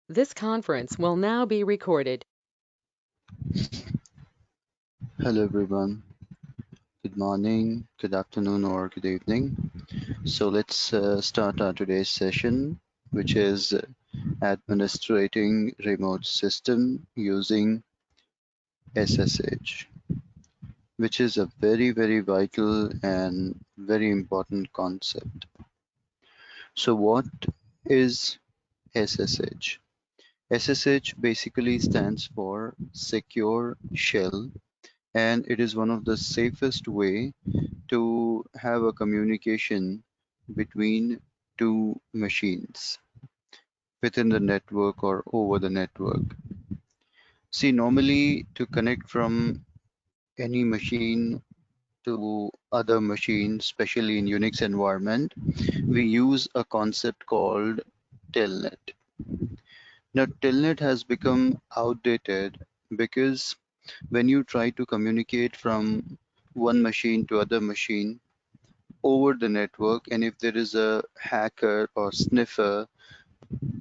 This conference will now be recorded. Hello everyone, good morning, good afternoon or good evening. So let's start our today's session, which is administrating remote system using SSH, which is a very vital and very important concept. So what is SSH? SSH basically stands for Secure Shell, and it is one of the safest way to have a communication between two machines within the network or over the network. See, normally to connect from any machine to other machines, especially in Unix environment, we use a concept called telnet. Now, telnet has become outdated because when you try to communicate from one machine to other machine, over the network, and if there is a hacker or sniffer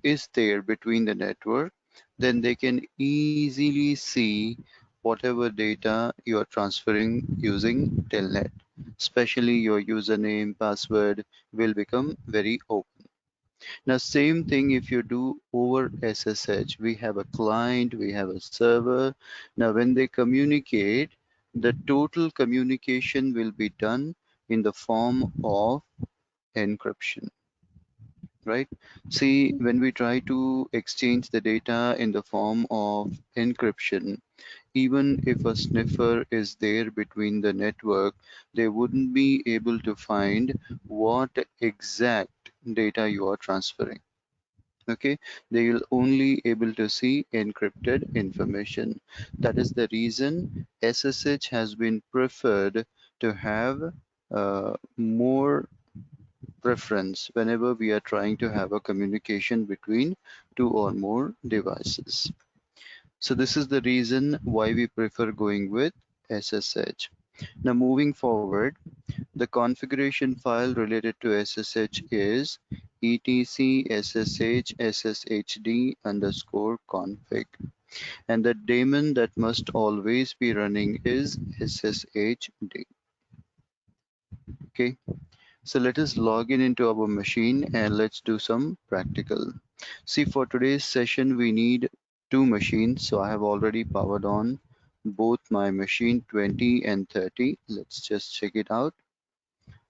is there between the network, then they can easily see whatever data you are transferring using telnet, especially your username password will become very open. Now same thing if you do over SSH, we have a client, we have a server. Now when they communicate, the total communication will be done in the form of encryption, right? See, when we try to exchange the data in the form of encryption, even if a sniffer is there between the network, they wouldn't be able to find what exact data you are transferring. Okay, they will only able to see encrypted information. That is the reason SSH has been preferred to have more preference whenever we are trying to have a communication between two or more devices. So this is the reason why we prefer going with SSH. Now moving forward, the configuration file related to SSH is etc sshd underscore config, and the daemon that must always be running is sshd. Okay. So let us log in into our machine and let's do some practical. See, for today's session, we need two machines. So I have already powered on both my machine 20 and 30. Let's just check it out.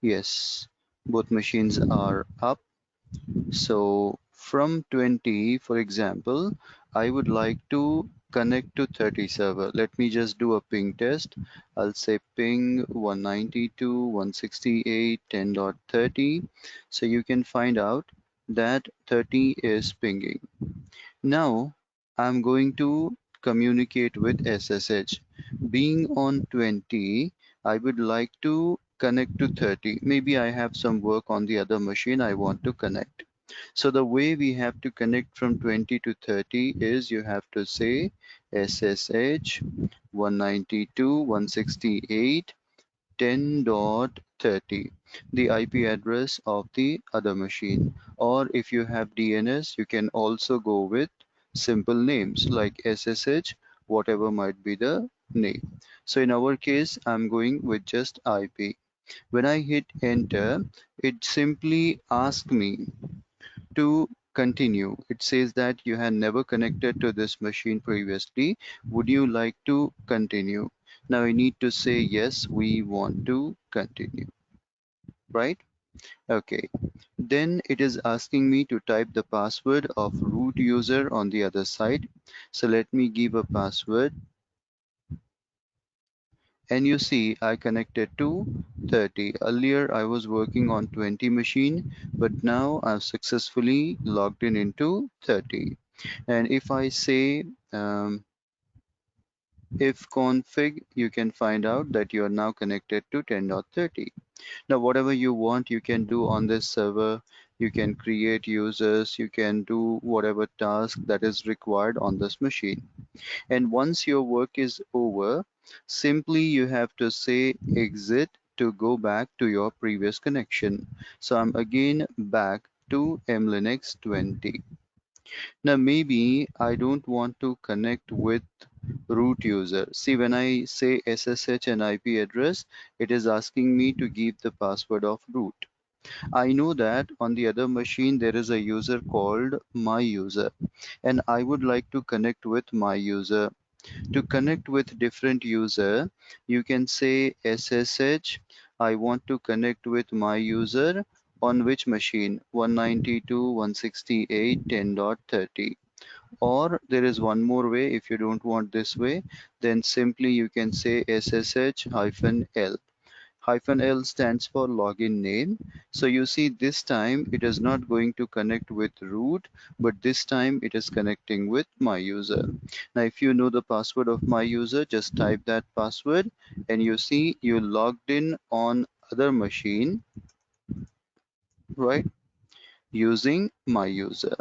Yes, both machines are up. So from 20, for example, I would like to connect to 30 server. Let me just do a ping test. I'll say ping 192.168.10.30. So you can find out that 30 is pinging. Now I'm going to communicate with SSH. Being on 20, I would like to connect to 30. Maybe I have some work on the other machine I want to connect. So the way we have to connect from 20 to 30 is you have to say SSH 192.168.10.30, the IP address of the other machine. Or if you have DNS, you can also go with simple names like SSH, whatever might be the name. So in our case, I'm going with just IP. When I hit enter, it simply asks me to continue. It says that you had never connected to this machine previously. Would you like to continue? Now I need to say yes, we want to continue, right? Okay. Then it is asking me to type the password of root user on the other side. So let me give a password, and you see I connected to 30. Earlier I was working on 20 machine, but now I've successfully logged in into 30. And if I say if config, you can find out that you are now connected to 10.30. Now, whatever you want, you can do on this server. You can create users, you can do whatever task that is required on this machine. And once your work is over, simply you have to say exit to go back to your previous connection. So I'm again back to mlinux 20. Now maybe I don't want to connect with root user. See, when I say SSH and IP address, it is asking me to give the password of root. I know that on the other machine there is a user called my user, and I would like to connect with my user. To connect with different user, you can say SSH. I want to connect with my user on which machine? 192.168.10.30. Or there is one more way. If you don't want this way, then simply you can say SSH-L. Hyphen L stands for login name. So you see this time it is not going to connect with root, but this time it is connecting with my user. Now if you know the password of my user, just type that password and you see you logged in on other machine, right? Using my user.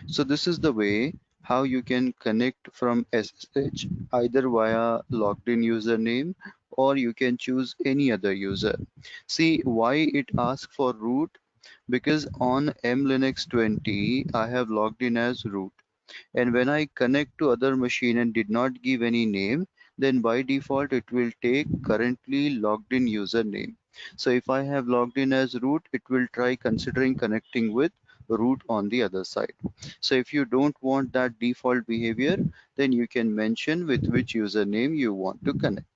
So this is the way how you can connect from SSH either via logged in username or you can choose any other user. See why it asks for root, because on mlinux 20 I have logged in as root, and when I connect to other machine and did not give any name, then by default it will take currently logged in username. So if I have logged in as root, it will try considering connecting with root on the other side. So if you don't want that default behavior, then you can mention with which username you want to connect.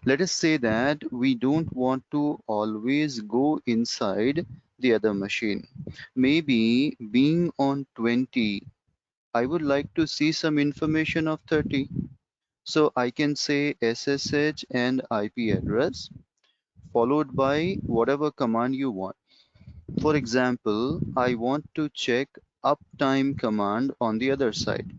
Let us say that we don't want to always go inside the other machine. Maybe being on 20, I would like to see some information of 30. So I can say SSH and IP address followed by whatever command you want. For example, I want to check uptime command on the other side.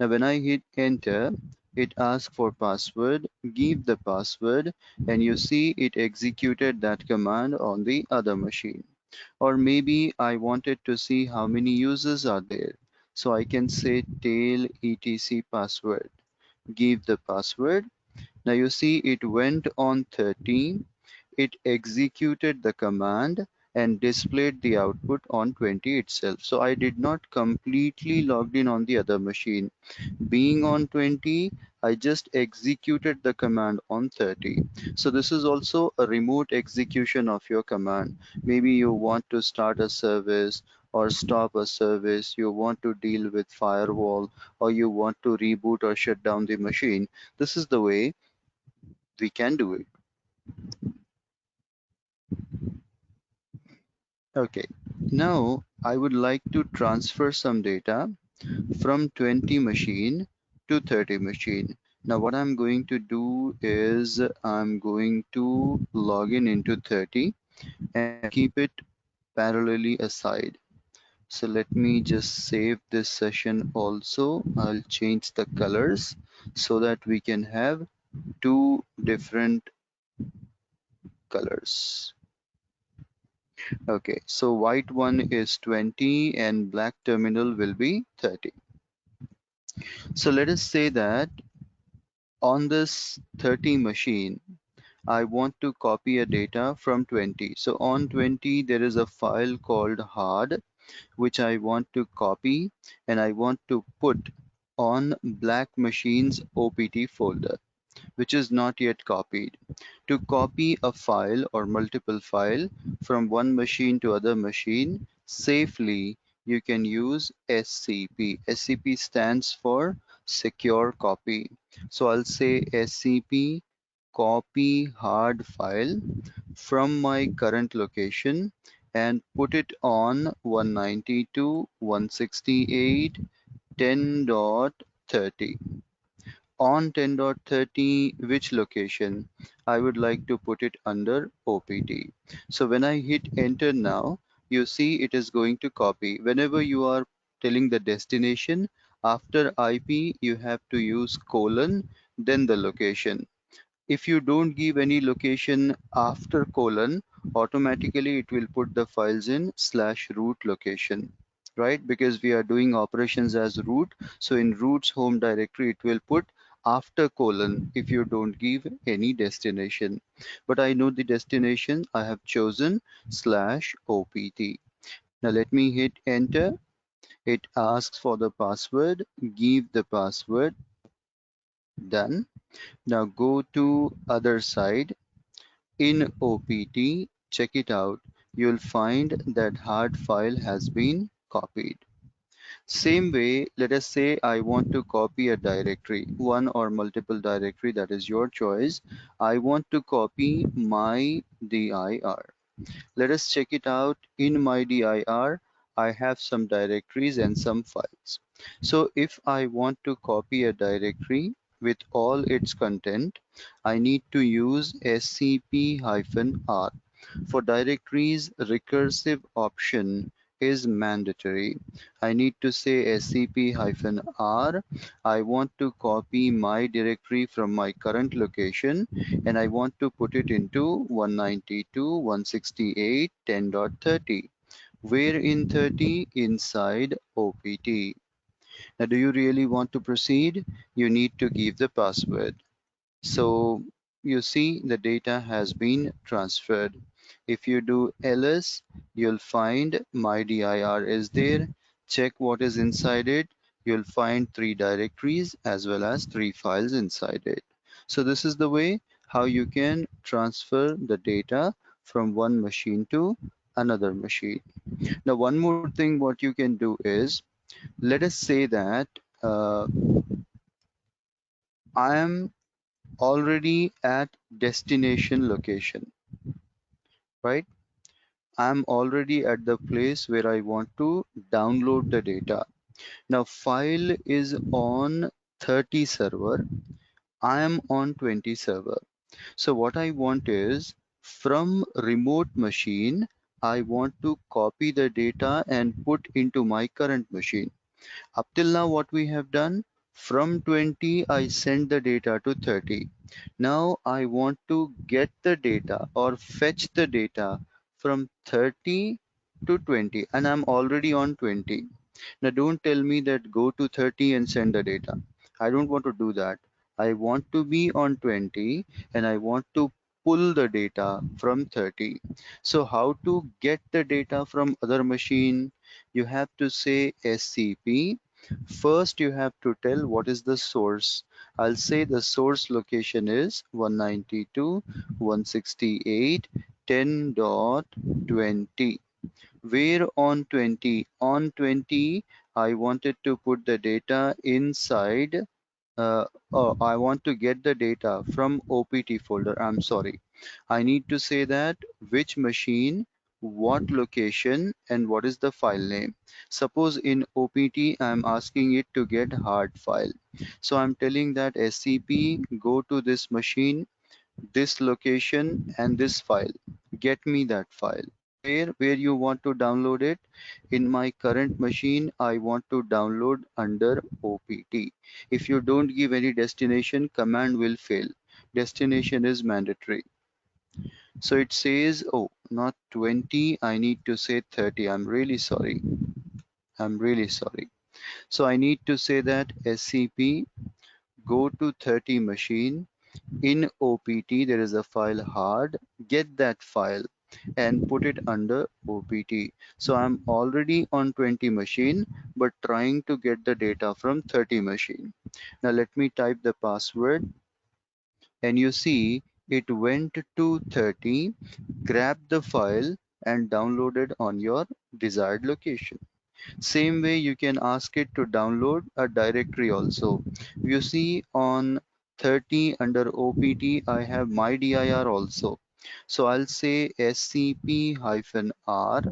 Now when I hit enter, it asks for password, give the password, and you see it executed that command on the other machine. Or maybe I wanted to see how many users are there. So I can say tail etc password, give the password. Now you see it went on 13, it executed the command and displayed the output on 20 itself. So I did not completely logged in on the other machine. Being on 20, I just executed the command on 30. So this is also a remote execution of your command. Maybe you want to start a service or stop a service, you want to deal with firewall, or you want to reboot or shut down the machine. This is the way we can do it. Okay, now I would like to transfer some data from 20 machine to 30 machine. Now what I'm going to do is I'm going to log in into 30 and keep it parallelly aside. So let me just save this session also. I'll change the colors so that we can have two different colors. Okay, so white one is 20 and black terminal will be 30. So let us say that on this 30 machine, I want to copy a data from 20. So on 20, there is a file called hard, which I want to copy and I want to put on black machine's OPT folder, which is not yet copied. To copy a file or multiple file from one machine to other machine safely, you can use SCP. SCP stands for secure copy. So I'll say SCP copy hard file from my current location and put it on 192.168.10.30. On 10.30, which location? I would like to put it under OPT. So when I hit enter now, you see it is going to copy. Whenever you are telling the destination, after IP, you have to use colon, then the location. If you don't give any location after colon, automatically it will put the files in slash root location, right? Because we are doing operations as root. So in root's home directory, it will put after colon if you don't give any destination. But I know the destination, I have chosen slash OPT. Now let me hit enter. It asks for the password, give the password, done. Now go to other side. In OPT, check it out. You'll find that hard file has been copied. Same way, let us say I want to copy a directory, one or multiple directory, that is your choice. I want to copy my dir. Let us check it out. In my dir, I have some directories and some files. So if I want to copy a directory with all its content, I need to use scp-r. For directories, recursive option is mandatory. I need to say scp-r. I want to copy my directory from my current location and I want to put it into 192.168.10.30. Where in 30? Inside OPT. Now, do you really want to proceed? You need to give the password. So you see the data has been transferred. If you do ls, you'll find my dir is there. Check what is inside it. You'll find 3 directories as well as 3 files inside it. So this is the way how you can transfer the data from one machine to another machine. Now one more thing what you can do is, let us say that uh, I am already at destination location, right? I'm already at the place where I want to download the data. Now file is on 30 server. I am on 20 server. So what I want is, from remote machine, I want to copy the data and put into my current machine. Up till now, what we have done, from 20, I send the data to 30. Now I want to get the data or fetch the data from 30 to 20, and I'm already on 20. Now don't tell me that go to 30 and send the data. I don't want to do that. I want to be on 20 and I want to pull the data from 30. So how to get the data from other machine? You have to say SCP. First, you have to tell what is the source. I'll say the source location is 192.168.10.20. Where on 20? On 20, I wanted to put the data inside. I want to get the data from OPT folder. I'm sorry. I need to say that which machine, what location, and what is the file name. Suppose in OPT, I'm asking it to get hard file. So I'm telling that SCP, go to this machine, this location, and this file. Get me that file. Where you want to download it? In my current machine, I want to download under OPT. If you don't give any destination, command will fail. Destination is mandatory. So it says, oh, not 20, I need to say 30. I'm really sorry. I'm really sorry. So I need to say that SCP, go to 30 machine. In OPT, there is a file hard. Get that file and put it under OPT. So I'm already on 20 machine, but trying to get the data from 30 machine. Now let me type the password, and you see it went to 30, grabbed the file and downloaded on your desired location. Same way you can ask it to download a directory also. You see on 30 under OPT, I have my dir also. So I'll say scp-r,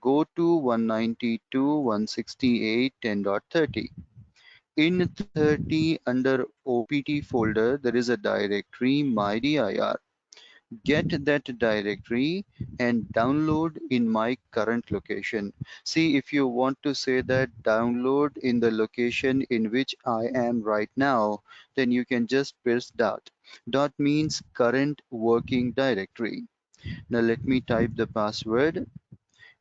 go to 192.168.10.30. In 30 under OPT folder, there is a directory my dir. Get that directory and download in my current location. See, if you want to say that download in the location in which I am right now, then you can just press dot. Dot means current working directory. Now let me type the password.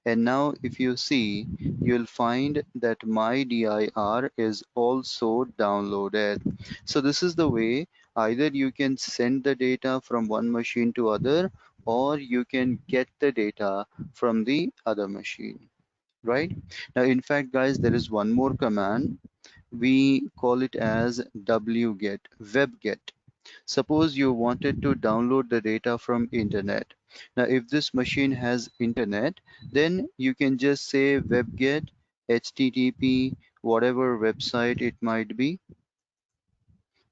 And now if you see, you'll find that my dir is also downloaded. So this is the way either you can send the data from one machine to other, or you can get the data from the other machine. right? Now, in fact, guys, there is one more command. We call it as wget, webget. Suppose you wanted to download the data from internet. Now, if this machine has internet, then you can just say webget http whatever website it might be,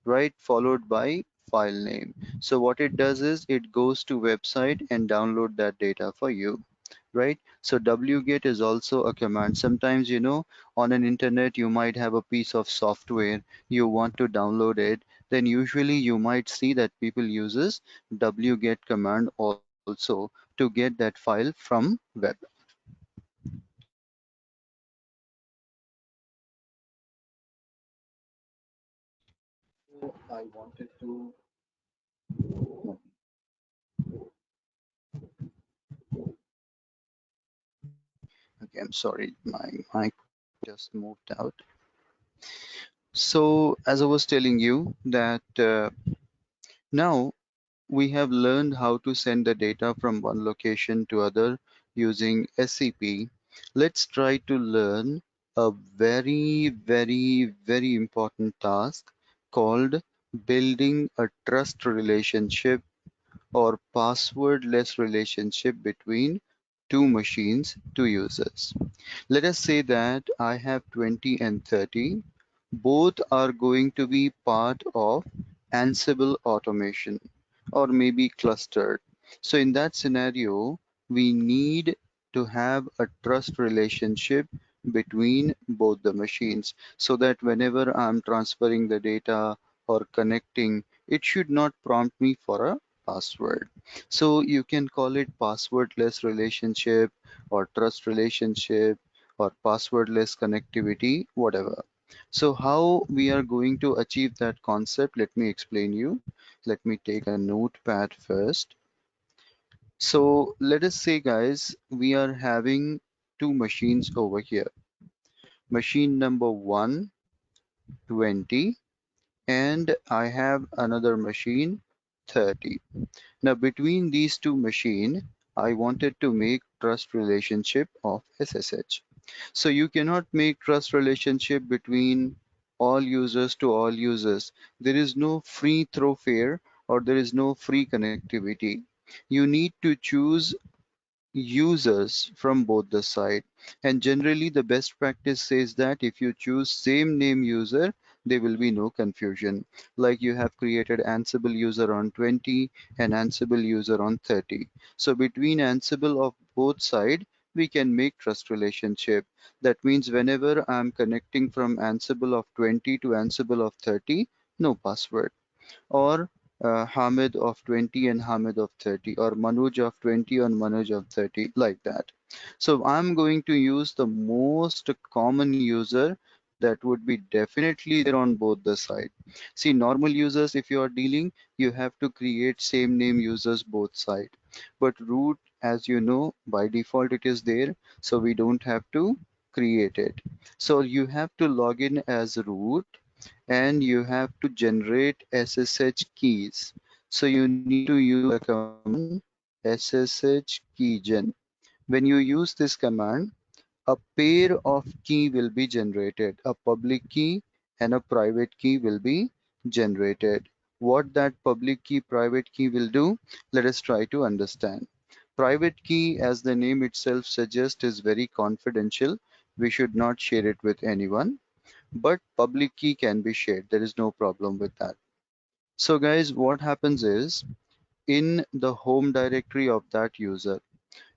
right, followed by file name. So what it does is it goes to website and download that data for you, right? So wget is also a command. Sometimes, on an internet, you might have a piece of software, you want to download it, then usually you might see that people uses wget command also to get that file from web. I wanted to, okay, I'm sorry, my mic just moved out. So as I was telling you that now we have learned how to send the data from one location to other using SCP. Let's try to learn a very, very, very important task called building a trust relationship or passwordless relationship between two machines, two users. Let us say that I have 20 and 30. Both are going to be part of Ansible automation or maybe clustered. So in that scenario, we need to have a trust relationship between both the machines so that whenever I'm transferring the data or connecting, it should not prompt me for a password. So you can call it passwordless relationship or trust relationship or passwordless connectivity, whatever. So how we are going to achieve that concept, let me explain you. Let me take a notepad first. So let us say, guys, we are having two machines over here. Machine number one, 20, and I have another machine, 30. Now between these two machines, I wanted to make trust relationship of SSH. So you cannot make trust relationship between all users to all users. There is no free thoroughfare or there is no free connectivity. You need to choose users from both the side, and generally the best practice says that if you choose same name user, there will be no confusion, like you have created Ansible user on 20 and Ansible user on 30. So between Ansible of both side, we can make trust relationship. That means whenever I'm connecting from Ansible of 20 to Ansible of 30, no password, or Hamid of 20 and Hamid of 30, or Manoj of 20 and Manoj of 30, like that. So I'm going to use the most common user that would be definitely there on both the side. See, normal users, if you are dealing, you have to create same name users both side. But root, as you know, by default it is there, so we don't have to create it. So you have to log in as root and you have to generate SSH keys. So you need to use a command SSH keygen. When you use this command, a pair of key will be generated. A public key and a private key will be generated. What that public key, private key will do, let us try to understand. Private key, as the name itself suggests, is very confidential. We should not share it with anyone, but public key can be shared. There is no problem with that. So guys, what happens is in the home directory of that user,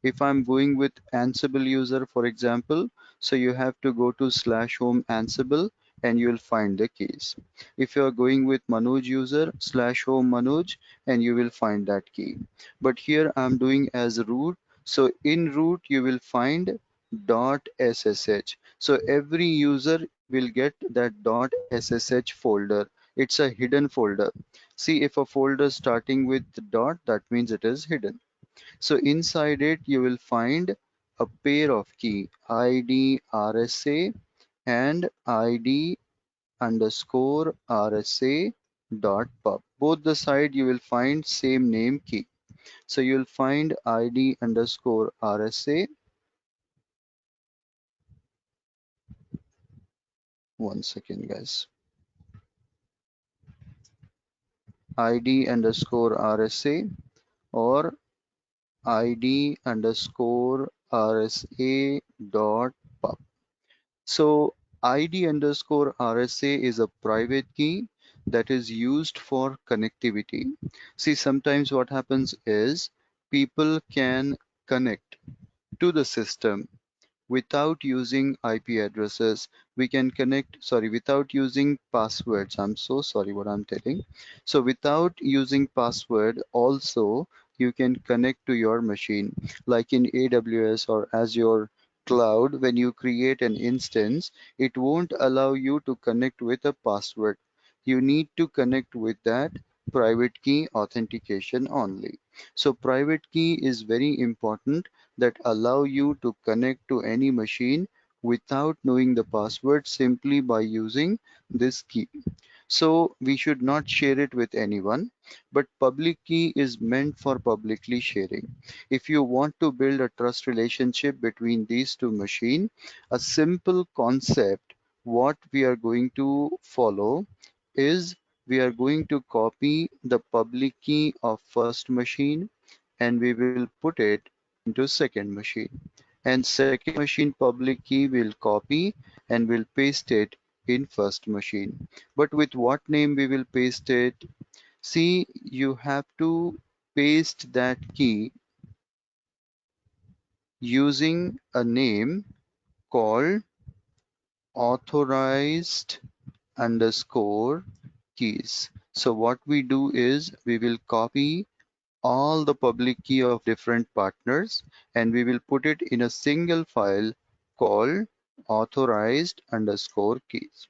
if I'm going with Ansible user, for example, so you have to go to /home Ansible and you'll find the keys. If you're going with Manoj user, /home Manoj, and you will find that key. But here I'm doing as root. So in root, you will find .ssh. So every user will get that .ssh folder. It's a hidden folder. See, if a folder starting with dot, that means it is hidden. So inside it, you will find a pair of key ID RSA and ID underscore RSA dot pub. Both the side you will find same name key. So you'll find ID underscore RSA One second, guys. ID underscore RSA or ID underscore RSA dot pub. So ID underscore RSA is a private key that is used for connectivity. See, sometimes what happens is people can connect to the system without using IP addresses. We can connect, sorry, without using passwords. I'm so sorry what I'm telling. So without using password, also you can connect to your machine. Like in AWS or Azure Cloud, when you create an instance, it won't allow you to connect with a password. You need to connect with that private key authentication only. So private key is very important, that allow you to connect to any machine without knowing the password simply by using this key. So we should not share it with anyone, but public key is meant for publicly sharing. If you want to build a trust relationship between these two machines, a simple concept what we are going to follow is we are going to copy the public key of first machine and we will put it into second machine. And second machine public key will copy and will paste it in first machine. But with what name we will paste it? See, you have to paste that key using a name called authorized underscore keys. So what we do is we will copy all the public key of different partners and we will put it in a single file called authorized underscore keys.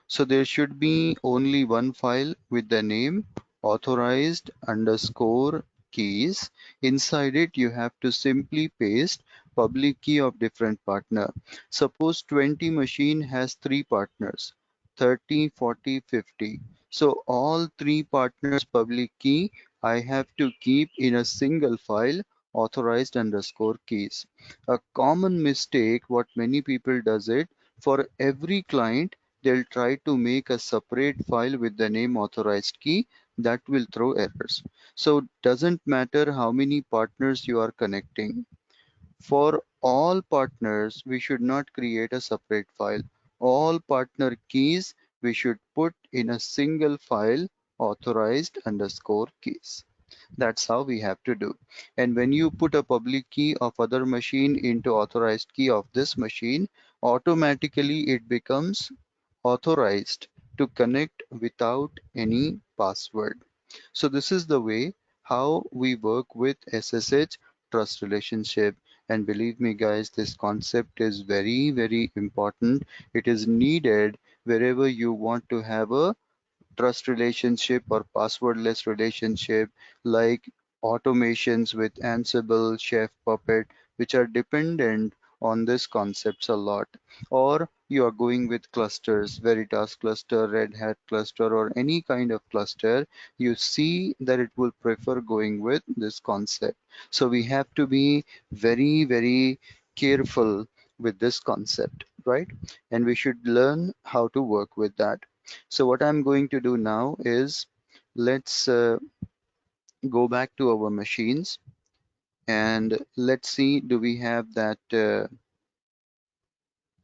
So there should be only one file with the name authorized underscore keys. Inside it, you have to simply paste public key of different partner. Suppose 20 machine has three partners, 30, 40, 50. So all three partners public key I have to keep in a single file authorized underscore keys. A common mistake what many people does it, for every client they'll try to make a separate file with the name authorized key. That will throw errors. So doesn't matter how many partners you are connecting. For all partners, we should not create a separate file. All partner keys we should put in a single file authorized underscore keys. That's how we have to do. And when you put a public key of other machine into authorized key of this machine, automatically it becomes authorized to connect without any password. So this is the way how we work with SSH trust relationship. And believe me guys, this concept is very, very important. It is needed wherever you want to have a trust relationship or passwordless relationship, like automations with Ansible, Chef, Puppet, which are dependent on these concepts a lot. Or you are going with clusters, Veritas cluster, Red Hat cluster, or any kind of cluster, you see that it will prefer going with this concept. So we have to be very, very careful with this concept, right? And we should learn how to work with that. So what I'm going to do now is let's go back to our machines and let's see, do we have that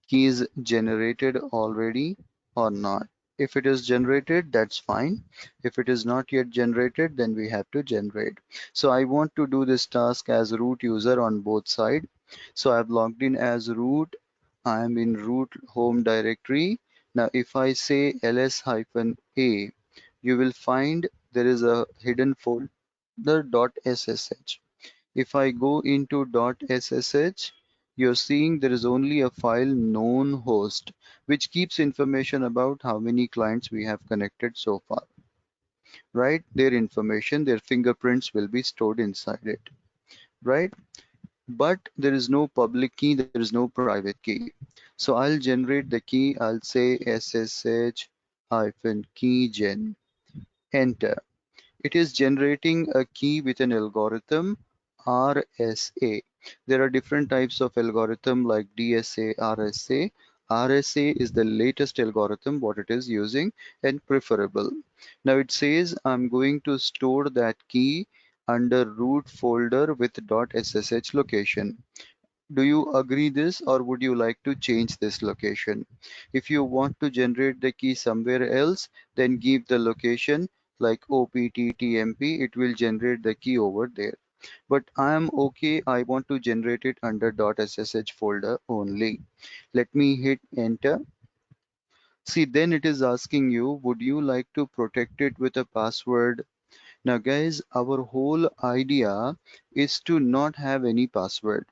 keys generated already or not. If it is generated, that's fine. If it is not yet generated, then we have to generate. So I want to do this task as root user on both sides. So I've logged in as root. I am in root home directory. Now if I say ls-a, you will find there is a hidden folder .ssh. If I go into .ssh, you're seeing there is only a file known host, which keeps information about how many clients we have connected so far, right? Their information, their fingerprints will be stored inside it, right? But there is no public key, there is no private key. So I'll generate the key, I'll say SSH hyphen key gen, enter. It is generating a key with an algorithm. RSA. There are different types of algorithm like DSA, RSA. RSA is the latest algorithm what it is using and preferable. Now it says I'm going to store that key under root folder with .ssh location. Do you agree this or would you like to change this location? If you want to generate the key somewhere else, then give the location like OPTTMP, it will generate the key over there. But I am okay, I want to generate it under .ssh folder only. Let me hit enter. See, then it is asking you, would you like to protect it with a password? Now guys, our whole idea is to not have any password.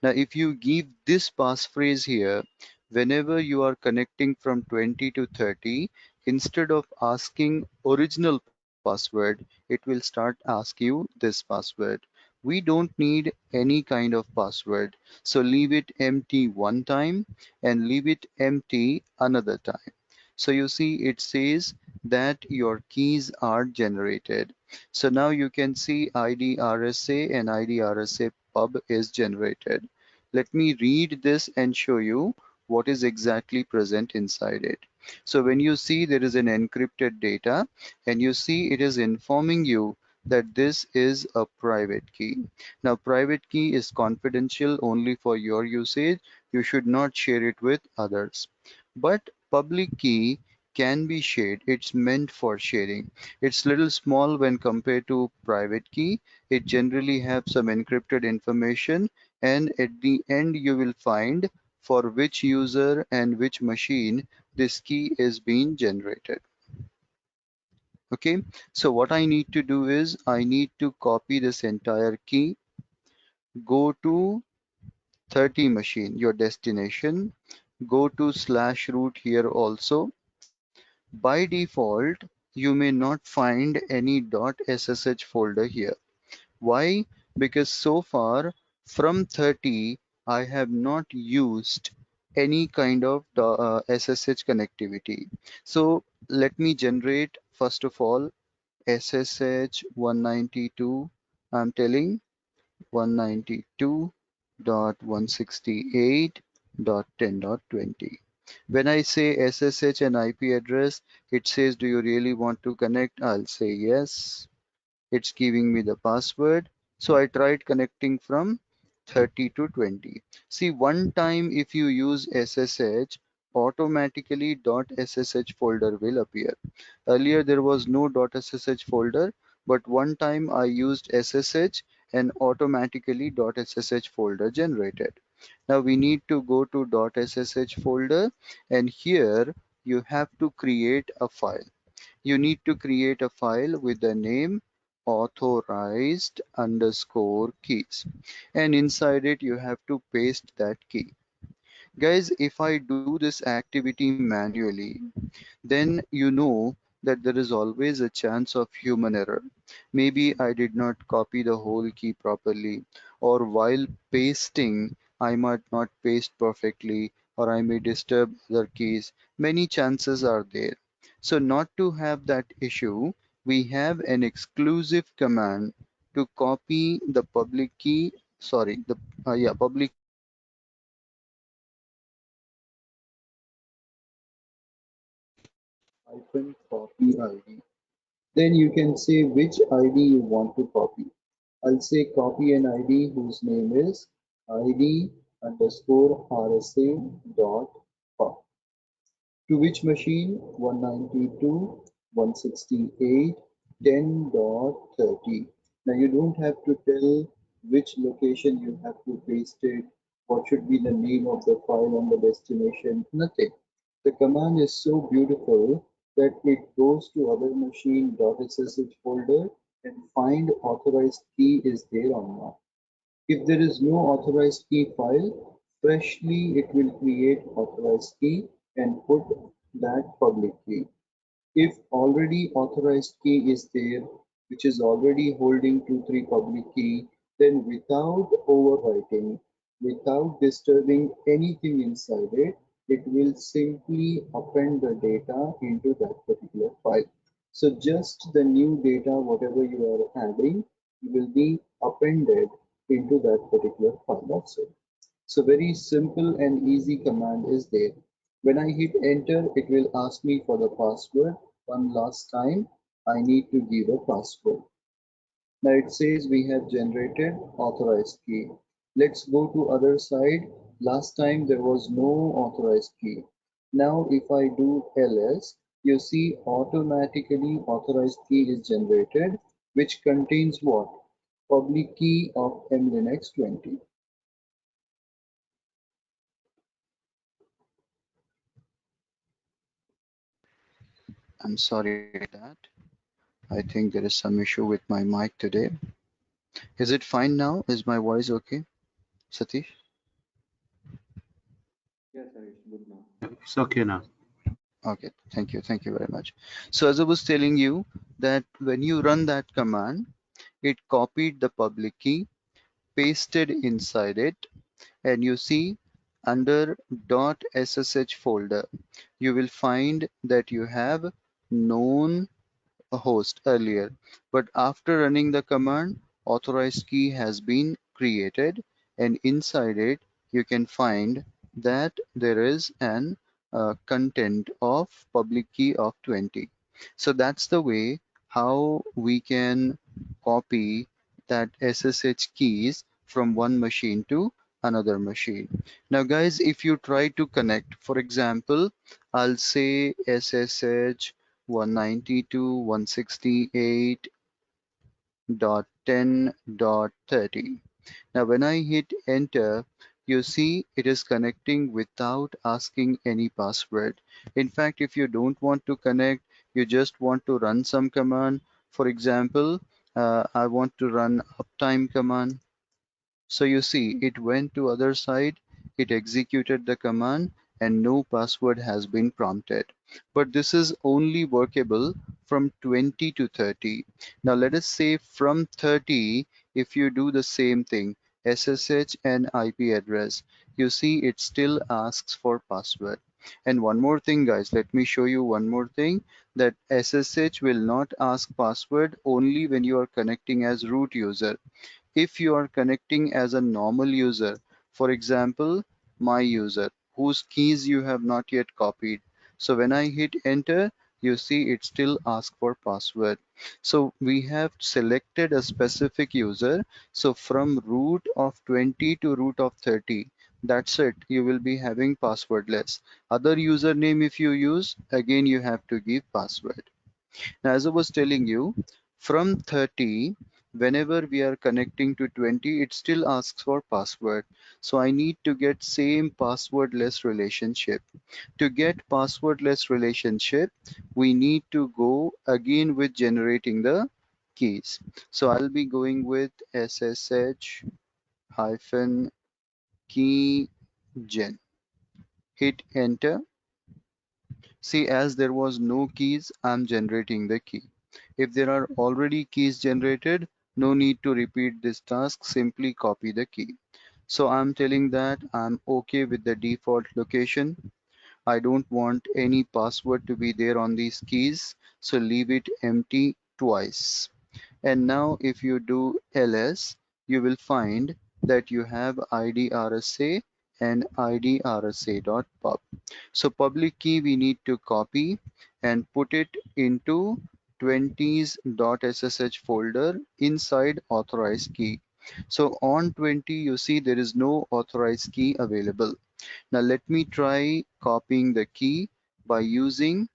Now if you give this passphrase here, whenever you are connecting from 20 to 30, instead of asking original password, it will start ask you this password. We don't need any kind of password. So leave it empty one time and leave it empty another time. So you see it says that your keys are generated. So now you can see ID RSA and ID RSA pub is generated. Let me read this and show you what is exactly present inside it. So when you see there is an encrypted data and you see it is informing you that this is a private key. Now private key is confidential only for your usage. You should not share it with others. But public key can be shared. It's meant for sharing. It's little small when compared to private key. It generally have some encrypted information and at the end you will find for which user and which machine this key is being generated. Okay, so what I need to do is I need to copy this entire key, go to 30 machine, your destination, go to slash root here also. By default, you may not find any .ssh folder here. Why? Because so far from 30, I have not used any kind of SSH connectivity. So let me generate first of all SSH 192. I'm telling 192.168.10.20. When I say SSH and IP address, it says, do you really want to connect? I'll say yes. It's giving me the password. So I tried connecting from 30 to 20. See, one time if you use SSH, automatically .ssh folder will appear. Earlier there was no .ssh folder, but one time I used SSH and automatically .ssh folder generated. Now we need to go to .ssh folder and here you have to create a file. You need to create a file with the name authorized underscore keys and inside it you have to paste that key. Guys, if I do this activity manually, then you know that there is always a chance of human error. Maybe I did not copy the whole key properly, or while pasting, I might not paste perfectly, or I may disturb other keys. Many chances are there. So, not to have that issue, we have an exclusive command to copy the public key, sorry, the public key hyphen copy ID. Then you can say which ID you want to copy. I'll say copy an ID whose name is ID underscore RSA dot pop. To which machine? 192.168.10.30. Now you don't have to tell which location you have to paste it, what should be the name of the file on the destination, nothing. The command is so beautiful that it goes to other machine .ssh folder and find authorized key is there or not. If there is no authorized key file, freshly it will create authorized key and put that public key. If already authorized key is there, which is already holding 2, 3 public key, then without overwriting, without disturbing anything inside it, it will simply append the data into that particular file. So just the new data, whatever you are adding, will be appended into that particular file. That's it. So very simple and easy command is there. When I hit enter, it will ask me for the password. One last time, I need to give a password. Now it says we have generated authorized key. Let's go to other side. Last time there was no authorized key. Now if I do ls, you see automatically authorized key is generated, which contains what? Public key of mlinux 20. I'm sorry about that. I think there is some issue with my mic today. Is it fine now? Is my voice okay, Satish? Yes, Harish, good now. It's okay now. Okay, thank you. Thank you very much. So as I was telling you that when you run that command, it copied the public key, pasted inside it, and you see under .ssh folder, you will find that you have known a host earlier, but after running the command, authorized key has been created, and inside it you can find that there is an content of public key of 20. So that's the way how we can copy that SSH keys from one machine to another machine. Now guys, if you try to connect, for example, I'll say SSH 192.168.10.30. Now when I hit enter, you see it is connecting without asking any password. In fact, if you don't want to connect, you just want to run some command. For example, I want to run uptime command. So you see, it went to other side, it executed the command, and no password has been prompted. But this is only workable from 20 to 30. Now let us say from 30, if you do the same thing, SSH and IP address, you see it still asks for password. And one more thing, guys, let me show you one more thing, that SSH will not ask password only when you are connecting as root user. If you are connecting as a normal user, for example, my user, whose keys you have not yet copied. So when I hit enter, you see it still asks for password. So we have selected a specific user. So from root of 20 to root of 30, that's it. You will be having passwordless. Other username if you use, again you have to give password. Now, as I was telling you, from 30, whenever we are connecting to 20, it still asks for password. So I need to get same passwordless relationship. To get passwordless relationship, we need to go again with generating the keys. So I'll be going with SSH hyphen key gen. Hit enter. See, as there was no keys, I'm generating the key. If there are already keys generated, no need to repeat this task, simply copy the key. So I'm telling that I'm okay with the default location. I don't want any password to be there on these keys, so leave it empty twice. And now if you do ls, you will find that you have IDRSA and IDRSA.pub. So public key we need to copy and put it into 20s.ssh folder inside authorized key. So on 20, you see there is no authorized key available. Now let me try copying the key by using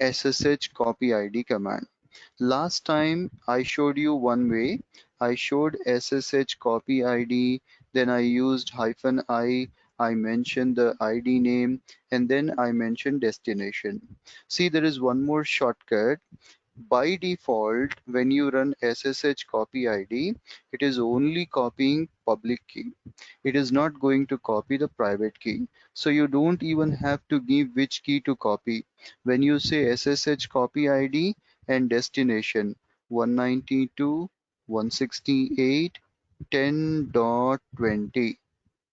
SSH copy ID command. Last time I showed you one way. I showed SSH copy ID, then I used I mentioned the ID name, and then I mentioned destination. See, there is one more shortcut. By default, when you run SSH copy ID, it is only copying public key. It is not going to copy the private key. So you don't even have to give which key to copy. When you say SSH copy ID and destination 192.168.10.20,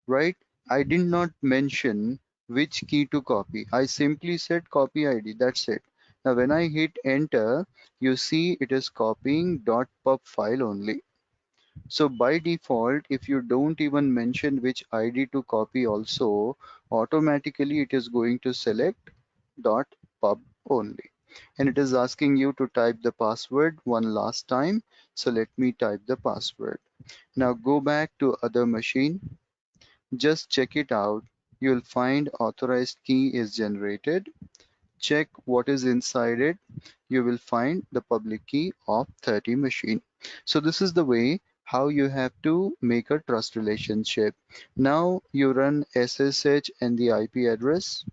right? I did not mention which key to copy. I simply said copy ID. That's it. Now when I hit enter, you see it is copying .pub file only. So by default, if you don't even mention which ID to copy also, automatically it is going to select .pub only. And it is asking you to type the password one last time. So let me type the password. Now go back to other machine. Just check it out. You'll find authorized key is generated. Check what is inside it. You will find the public key of 30 machine. So this is the way how you have to make a trust relationship. Now you run SSH and the IP address.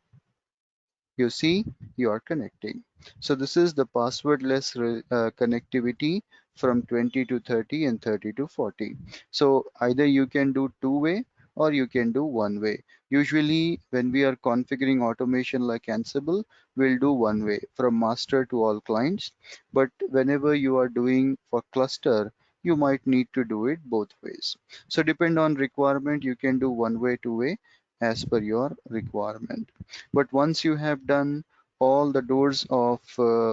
You see, you are connecting. So this is the passwordless connectivity from 20 to 30 and 30 to 40. So either you can do two-way or you can do one-way. Usually when we are configuring automation like Ansible, we'll do one way from master to all clients. But whenever you are doing for cluster, you might need to do it both ways. So depend on requirement, you can do one way, two way as per your requirement. But once you have done, all the doors of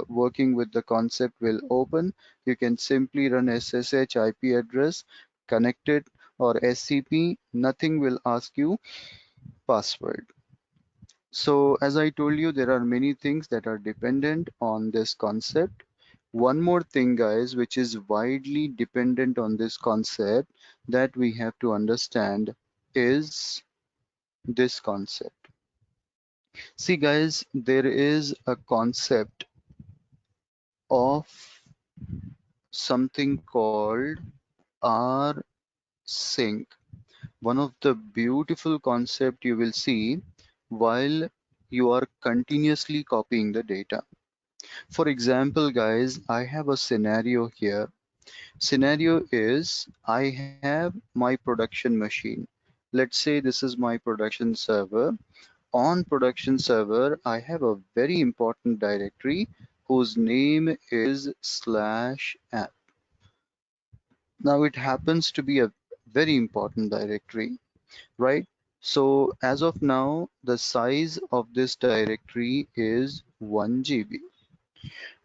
working with the concept will open. You can simply run SSH IP address, connect it, or SCP. Nothing will ask you password. So as I told you, there are many things that are dependent on this concept. One more thing, guys, which is widely dependent on this concept that we have to understand is this concept. See, guys, there is a concept of something called Rsync. One of the beautiful concept you will see while you are continuously copying the data. For example, guys, I have a scenario here. Scenario is I have my production machine. Let's say this is my production server. On production server, I have a very important directory whose name is /app. Now it happens to be a very important directory, right? So as of now, the size of this directory is 1 GB.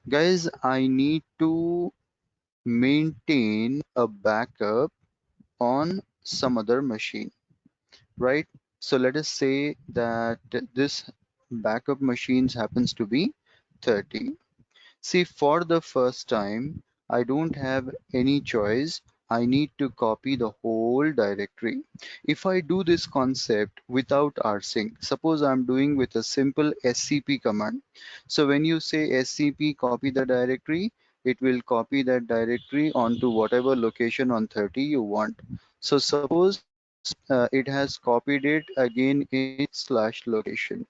Guys, I need to maintain a backup on some other machine, right? So let us say that this backup machines happens to be 30. See, for the first time, I don't have any choice. I need to copy the whole directory. If I do this concept without rsync, suppose I'm doing with a simple scp command. So when you say scp copy the directory, it will copy that directory onto whatever location on 30 you want. So suppose it has copied it again in slash location.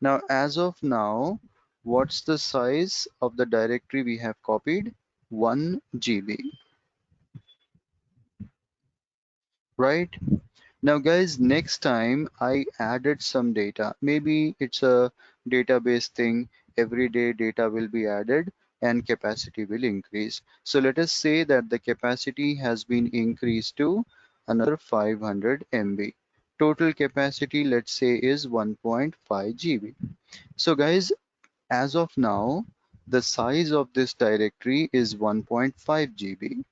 Now, as of now, what's the size of the directory we have copied? 1 GB, right? Now, guys, next time I added some data. Maybe it's a database thing. Every day data will be added and capacity will increase. So let us say that the capacity has been increased to another 500 MB. Total capacity, let's say, is 1.5 GB. So, guys, as of now, the size of this directory is 1.5 GB.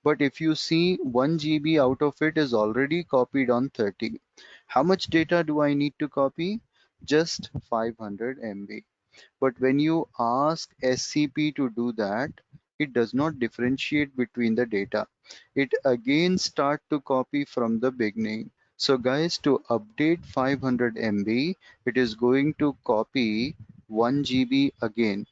But if you see 1 GB out of it is already copied on 30. How much data do I need to copy? Just 500 MB. But when you ask SCP to do that, it does not differentiate between the data. It again start to copy from the beginning. So guys, to update 500 MB, it is going to copy 1 GB again.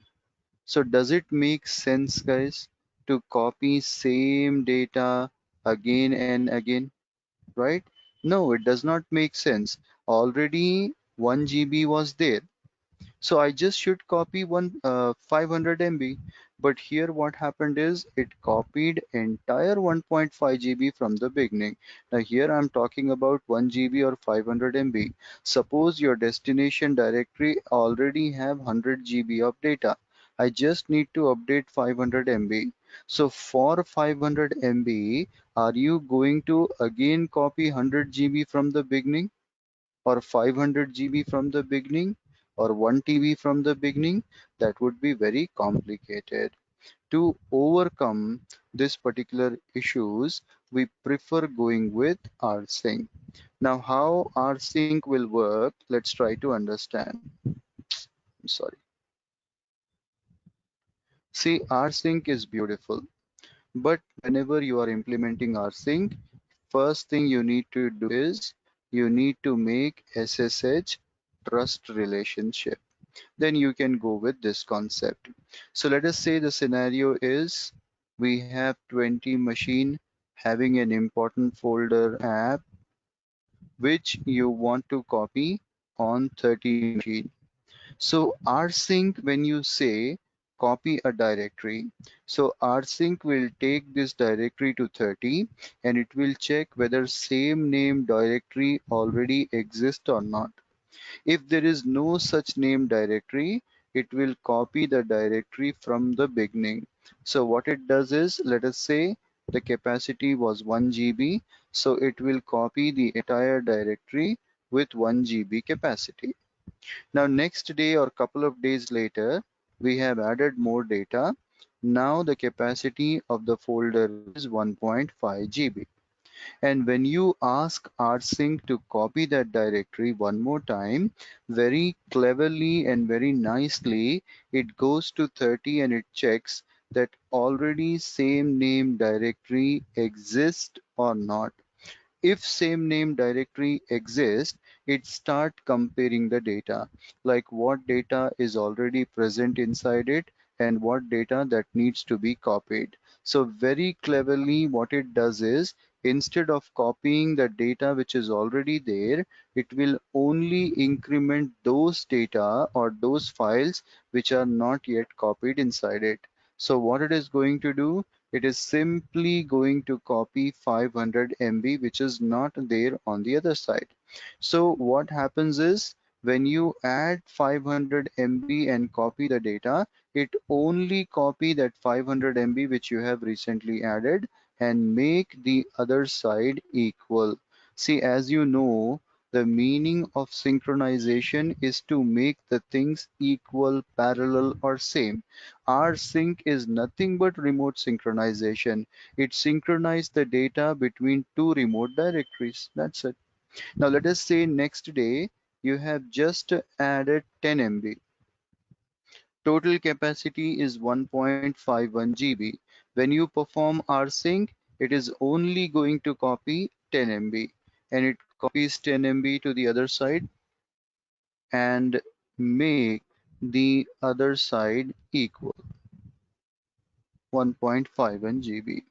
So does it make sense, guys, to copy same data again and again, right? No, it does not make sense. Already 1 GB was there. So I just should copy 500 MB. But here what happened is it copied entire 1.5 GB from the beginning. Now here I'm talking about 1 GB or 500 MB. Suppose your destination directory already have 100 GB of data. I just need to update 500 MB. So for 500 MB, are you going to again copy 100 GB from the beginning? Or 500 GB from the beginning, or 1 TB from the beginning? That would be very complicated. To overcome this particular issues, we prefer going with Rsync. Now, how Rsync will work, let's try to understand. I'm sorry. See, Rsync is beautiful, but whenever you are implementing Rsync, first thing you need to do is you need to make SSH trust relationship. Then you can go with this concept. So let us say the scenario is we have 20 machine having an important folder app which you want to copy on 30 machine. So rsync, when you say copy a directory, so rsync will take this directory to 30 and it will check whether same name directory already exists or not. If there is no such name directory, it will copy the directory from the beginning. So what it does is, let us say the capacity was 1 GB, so it will copy the entire directory with 1 GB capacity. Now next day or couple of days later, we have added more data. Now the capacity of the folder is 1.5 GB. And when you ask rsync to copy that directory one more time, very cleverly and very nicely, it goes to 30 and it checks that already same name directory exists or not. If same name directory exists, it start comparing the data, like what data is already present inside it and what data that needs to be copied. So very cleverly what it does is, instead of copying the data which is already there, it will only increment those data or those files which are not yet copied inside it. So what it is going to do, it is simply going to copy 500 MB, which is not there on the other side. So what happens is, when you add 500 MB and copy the data, it only copy that 500 MB which you have recently added and make the other side equal. See, as you know, the meaning of synchronization is to make the things equal, parallel, or same. Rsync is nothing but remote synchronization. It synchronizes the data between two remote directories. That's it. Now let us say next day you have just added 10 MB. Total capacity is 1.51 GB. When you perform rsync, it is only going to copy 10 MB and it copies 10 MB to the other side and make the other side equal 1.51 GB.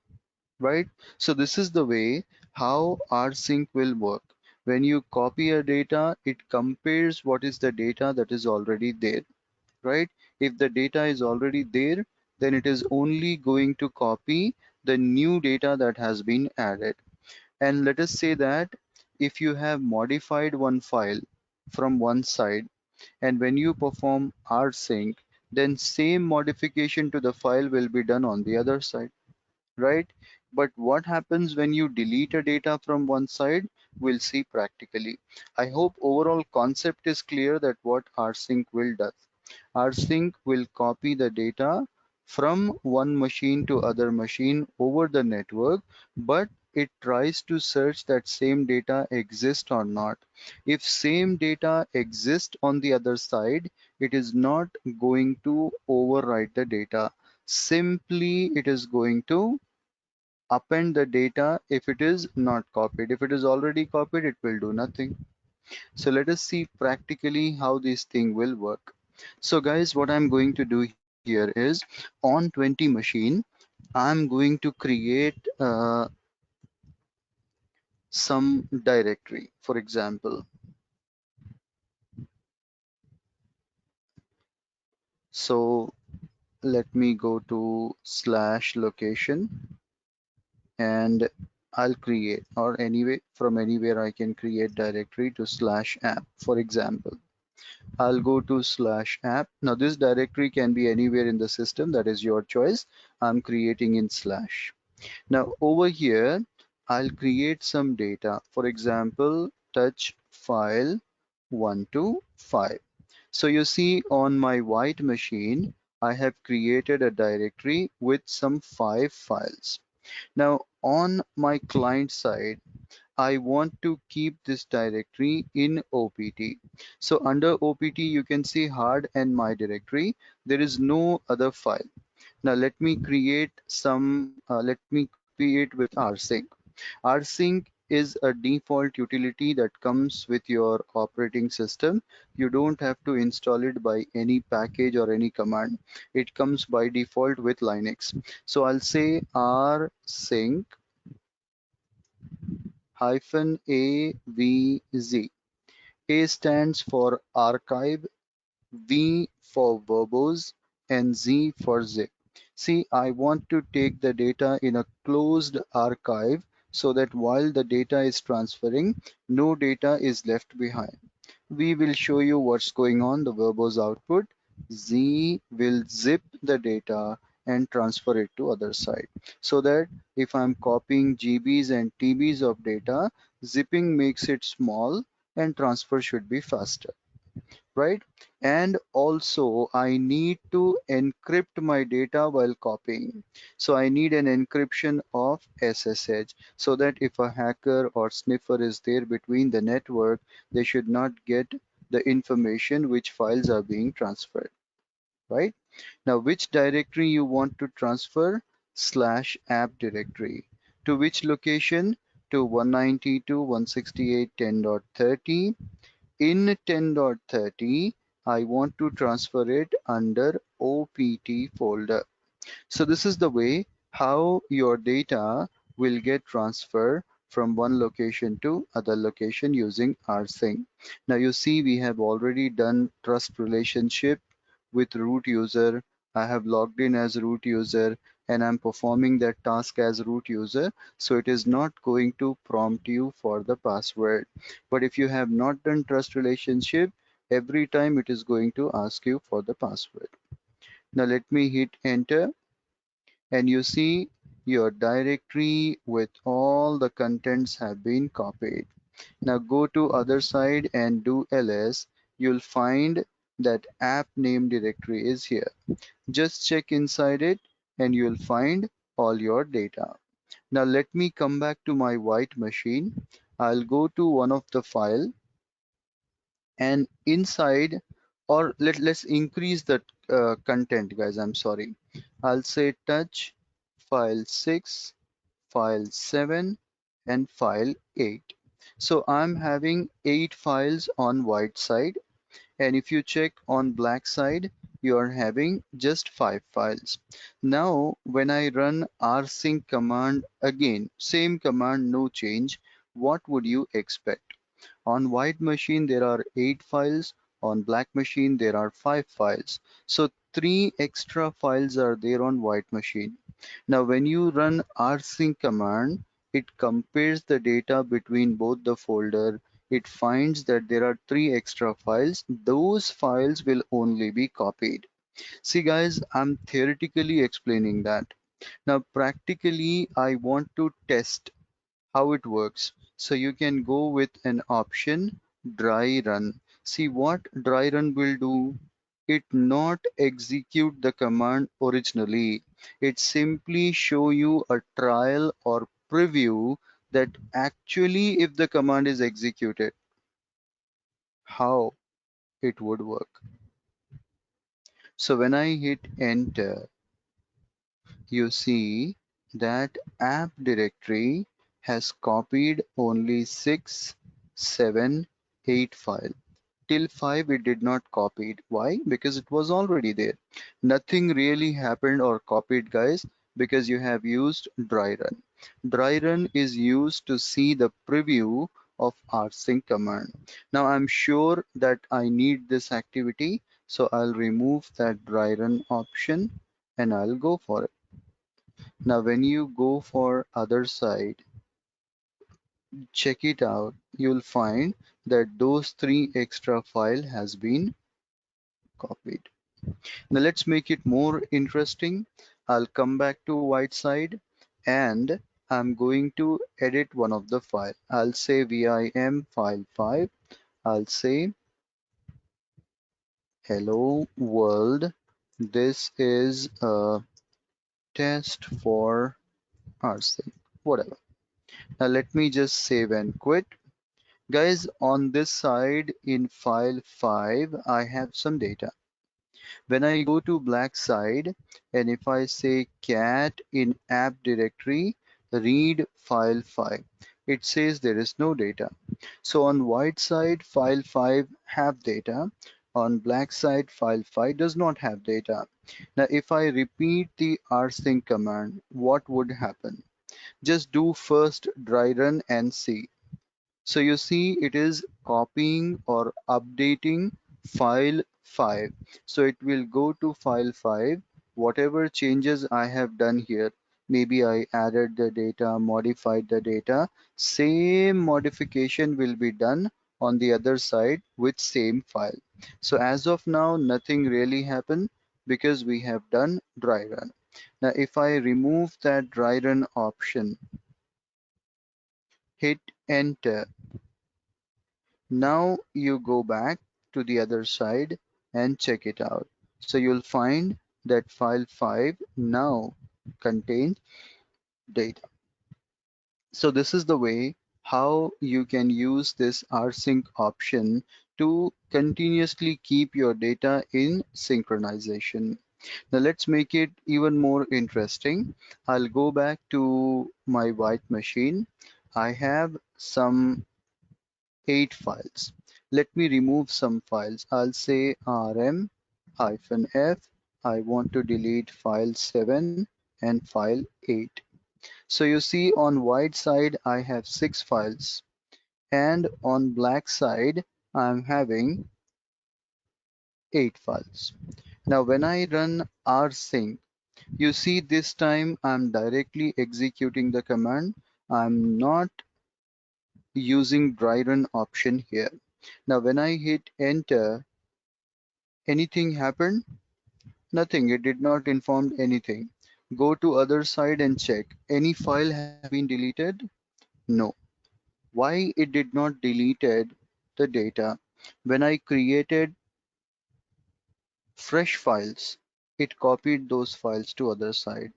Right? So this is the way how rsync will work. When you copy a data, it compares what is the data that is already there, right? If the data is already there, then it is only going to copy the new data that has been added. And let us say that if you have modified one file from one side, and when you perform rsync, then same modification to the file will be done on the other side, right? But what happens when you delete a data from one side? We'll see practically. I hope overall concept is clear that what rsync will do. Rsync will copy the data from one machine to other machine over the network, but it tries to search that same data exists or not. If same data exists on the other side, it is not going to overwrite the data. Simply, it is going to append the data if it is not copied. If it is already copied, it will do nothing. So let us see practically how this thing will work. So guys, what I'm going to do here is, on 20 machine, I'm going to create some directory. For example, so let me go to slash location and I'll create, or anyway, from anywhere I can create directory to slash app. For example, I'll go to slash app. Now this directory can be anywhere in the system, that is your choice. I'm creating in slash. Now over here, I'll create some data. For example, touch file 125. So you see on my white machine, I have created a directory with some 5 files. Now on my client side, I want to keep this directory in OPT. So under OPT, you can see hard and my directory. There is no other file. Now let me create let me copy it with rsync. Rsync is a default utility that comes with your operating system. You don't have to install it by any package or any command. It comes by default with Linux. So I'll say rsync -avz. A stands for archive, V for verbose, and Z for zip. See, I want to take the data in a closed archive so that while the data is transferring, no data is left behind. We will show you what's going on, the verbose output. Z will zip the data and transfer it to other side. So that if I'm copying GBs and TBs of data, zipping makes it small and transfer should be faster, right? And also I need to encrypt my data while copying. So I need an encryption of SSH so that if a hacker or sniffer is there between the network, they should not get the information which files are being transferred, right? Now, which directory you want to transfer? /app directory. To which location? To 192.168.10.30. In 10.30, I want to transfer it under OPT folder. So this is the way how your data will get transferred from one location to other location using rsync. Now you see we have already done trust relationship with root user. I have logged in as root user and I'm performing that task as root user. So it is not going to prompt you for the password. But if you have not done trust relationship, every time it is going to ask you for the password. Now let me hit enter and you see your directory with all the contents have been copied. Now go to other side and do ls. You'll find that app name directory is here. Just check inside it and you'll find all your data. Now let me come back to my white machine. I'll go to one of the file and inside, or let's increase the content, guys. I'm sorry. I'll say touch file 6, file 7, and file 8. So I'm having 8 files on white side, and if you check on black side, you are having just 5 files. Now when I run rsync command again, same command, no change, what would you expect? On white machine, there are 8 files. On black machine, there are 5 files. So 3 extra files are there on white machine. Now, when you run rsync command, it compares the data between both the folder. It finds that there are 3 extra files. Those files will only be copied. See, guys, I'm theoretically explaining that. Now, practically, I want to test how it works. So you can go with an option dry run. See what dry run will do. It not execute the command originally. It simply show you a trial or preview that actually if the command is executed, how it would work. So when I hit enter, you see that app directory has copied only 6, 7, 8 file. Till 5 it did not copy it. Why? Because it was already there. Nothing really happened or copied, guys, because you have used dry run. Dry run is used to see the preview of rsync command. Now I'm sure that I need this activity, so I'll remove that dry run option and I'll go for it. Now when you go for other side, check it out, you'll find that those 3 extra file has been copied. Now let's make it more interesting. I'll come back to white side and I'm going to edit one of the file. I'll say vim file 5. I'll say hello world. This is a test for rsync, whatever. Now let me just save and quit. Guys, on this side in file 5, I have some data. When I go to black side and if I say cat in app directory, read file 5, it says there is no data. So on white side, file 5 have data. On black side, file 5 does not have data. Now, if I repeat the rsync command, what would happen? Just do first dry run and see. So you see it is copying or updating file 5. So it will go to file 5. Whatever changes I have done here, maybe I added the data, modified the data, same modification will be done on the other side with same file. So as of now, nothing really happened because we have done dry run. Now if I remove that dry run option, hit enter. Now you go back to the other side and check it out. So you'll find that file 5 now contains data. So this is the way how you can use this rsync option to continuously keep your data in synchronization. Now let's make it even more interesting. I'll go back to my white machine. I have some 8 files. Let me remove some files. I'll say rm-f. I want to delete file 7 and file 8. So you see on white side I have 6 files and on black side I'm having 8 files. Now when I run rsync, you see this time I'm directly executing the command. I'm not using dry run option here. Now when I hit enter, anything happened? Nothing. It did not inform anything. Go to other side and check. Any file has been deleted? No. Why it did not deleted the data? When I created fresh files, it copied those files to other side.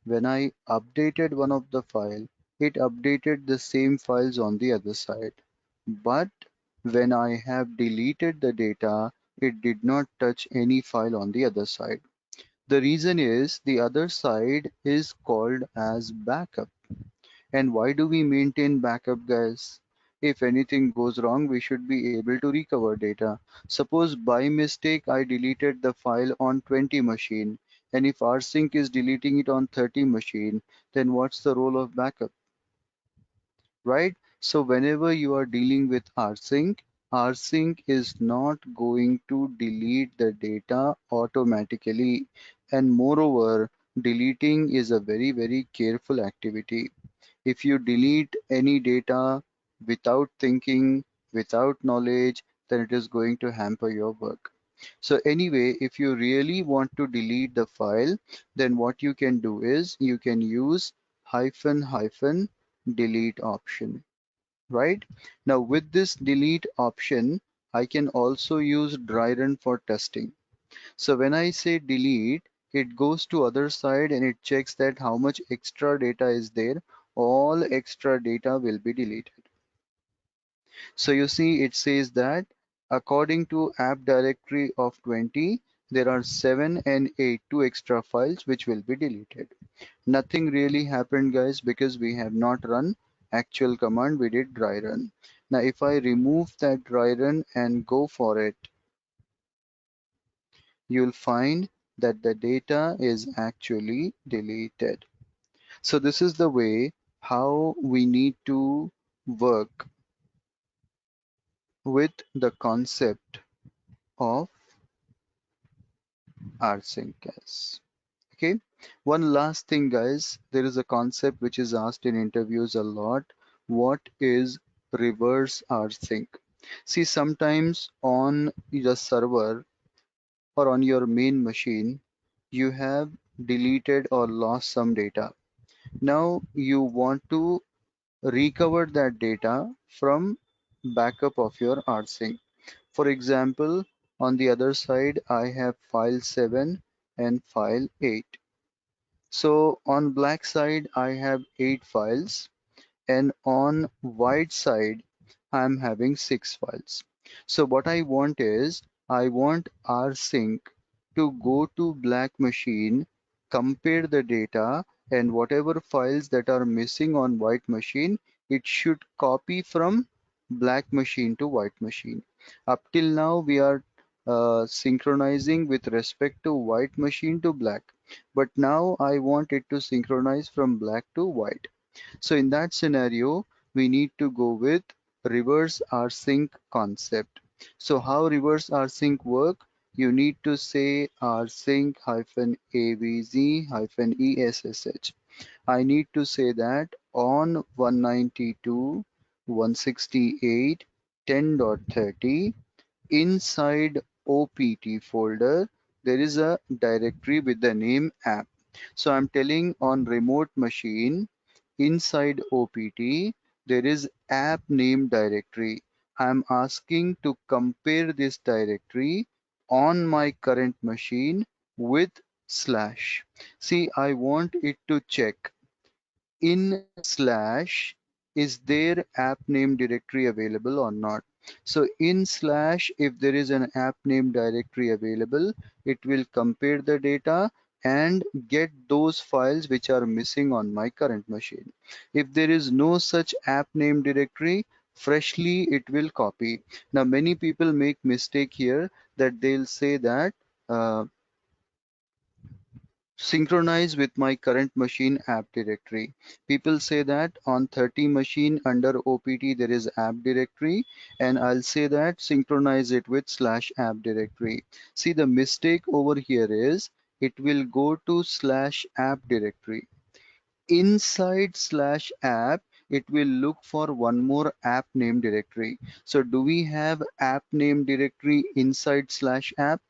When I updated one of the file, it updated the same files on the other side. But when I have deleted the data, it did not touch any file on the other side. The reason is the other side is called as backup. And why do we maintain backup, guys? If anything goes wrong, we should be able to recover data. Suppose by mistake I deleted the file on 20 machine, and if rsync is deleting it on 30 machine, then what's the role of backup? Right? So whenever you are dealing with rsync, rsync is not going to delete the data automatically. And moreover, deleting is a very, very careful activity. If you delete any data without thinking, without knowledge, then it is going to hamper your work. So anyway, if you really want to delete the file, then what you can do is you can use hyphen hyphen delete option, right? Now with this delete option, I can also use dry run for testing. So when I say delete, it goes to other side and it checks that how much extra data is there. All extra data will be deleted. So you see it says that according to app directory of 20, there are 7 and 8, 2 extra files which will be deleted. Nothing really happened, guys, because we have not run actual command, we did dry run. Now if I remove that dry run and go for it, you'll find that the data is actually deleted. So this is the way how we need to work with the concept of rsync, guys. Okay, one last thing, guys, there is a concept which is asked in interviews a lot. What is reverse rsync? See, sometimes on the server or on your main machine, you have deleted or lost some data. Now you want to recover that data from backup of your rsync. For example, on the other side, I have file 7 and file 8. So on black side, I have 8 files, and on white side I'm having 6 files. So what I want is I want rsync to go to black machine, compare the data, and whatever files that are missing on white machine, it should copy from black machine to white machine. Up till now we are synchronizing with respect to white machine to black, but now I want it to synchronize from black to white. So in that scenario, we need to go with reverse rsync concept. So how reverse rsync work? You need to say rsync -avz -essh. I need to say that on 192.168.10.30 inside OPT folder, there is a directory with the name app. So I'm telling on remote machine inside OPT, there is app name directory. I'm asking to compare this directory on my current machine with slash. See, I want it to check in slash is there app name directory available or not. So in slash, if there is an app name directory available, it will compare the data and get those files which are missing on my current machine. If there is no such app name directory, freshly it will copy. Now many people make mistake here that they'll say that uh, synchronize with my current machine app directory. People say that on 30 machine under OPT there is app directory, and I'll say that synchronize it with slash app directory. See, the mistake over here is it will go to slash app directory. Inside slash app, it will look for one more app name directory. So do we have app name directory inside slash app?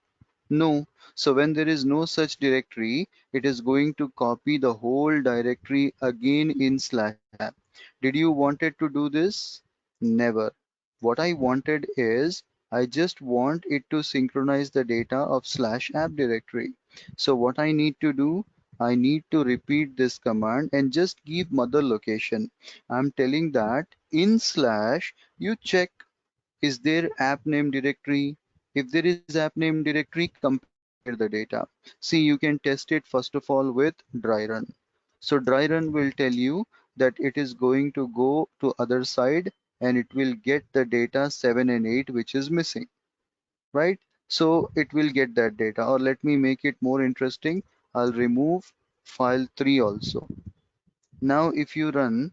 No. So when there is no such directory, it is going to copy the whole directory again in slash app. Did you wanted to do this? Never. What I wanted is I just want it to synchronize the data of slash app directory. So what I need to do, I need to repeat this command and just give mother location. I'm telling that in slash you check is there app name directory? If there is app name directory, compare the data. See, you can test it first of all with dry run. So dry run will tell you that it is going to go to other side and it will get the data 7 and 8 which is missing, right? So it will get that data. Or let me make it more interesting. I'll remove file 3 also. Now if you run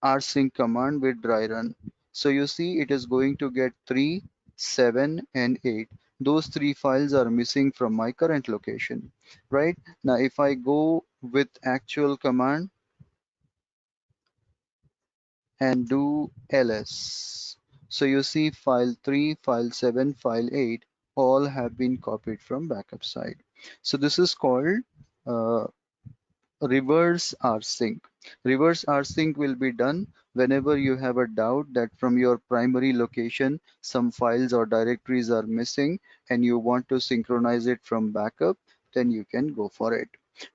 rsync command with dry run. So you see it is going to get 3, 7 and 8. Those 3 files are missing from my current location, right? Now if I go with actual command and do ls, so you see file 3, file 7, file 8 all have been copied from backup side. So this is called uh, reverse rsync. Reverse rsync will be done whenever you have a doubt that from your primary location some files or directories are missing and you want to synchronize it from backup, then you can go for it.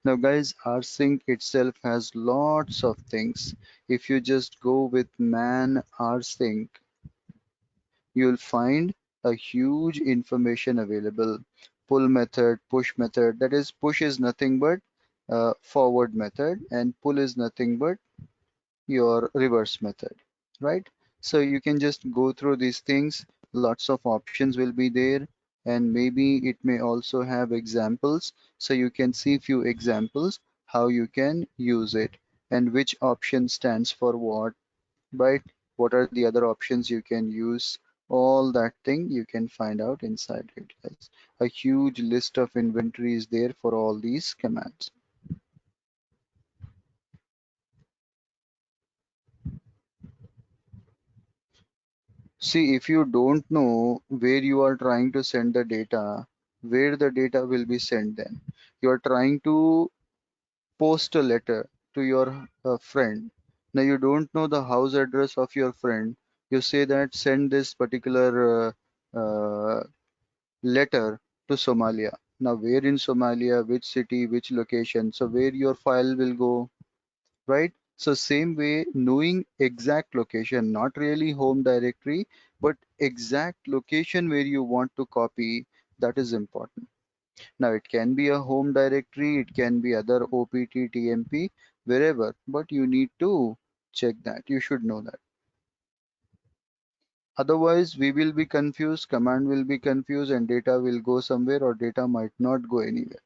Now guys, rsync itself has lots of things. If you just go with man rsync, you'll find a huge information available. Pull method, push method, that is push is nothing but forward method and pull is nothing but your reverse method, right? So you can just go through these things. Lots of options will be there, and maybe it may also have examples. So you can see few examples how you can use it and which option stands for what, right? What are the other options you can use? All that thing you can find out inside it, guys. A huge list of inventory is there for all these commands. See, if you don't know where you are trying to send the data, where the data will be sent then. You are trying to post a letter to your friend. Now you don't know the house address of your friend. You say that send this particular letter to Somalia. Now, where in Somalia, which city, which location, so where your file will go, right? So same way, knowing exact location, not really home directory, but exact location where you want to copy, that is important. Now it can be a home directory, it can be other OPT, TMP, wherever, but you need to check that. You should know that. Otherwise, we will be confused, command will be confused, and data will go somewhere or data might not go anywhere.